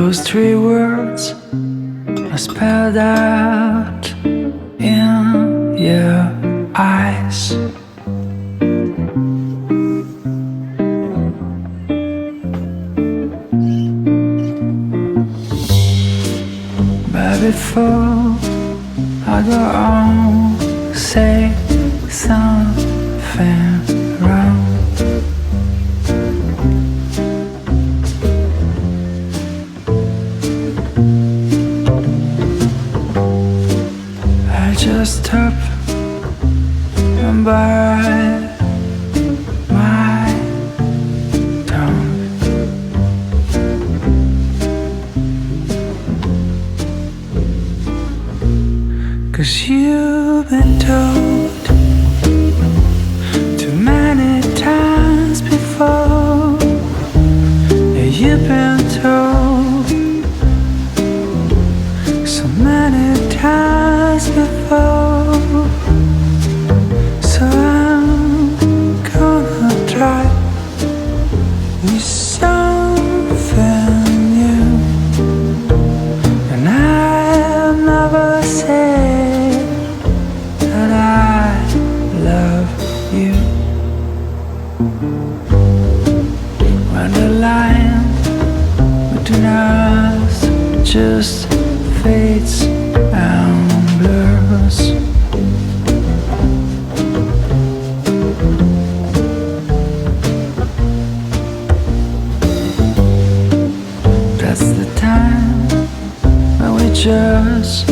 Those three words are spelled out in your eyes. But before I go on, say something wrong. I just hope and bite my tongue. 'Cause you've been told too many times before. Yeah, you've been told so many times before. So I'm gonna try with something new. And I've never said that I love you. When the line between us just fades and blurs. That's the time when we just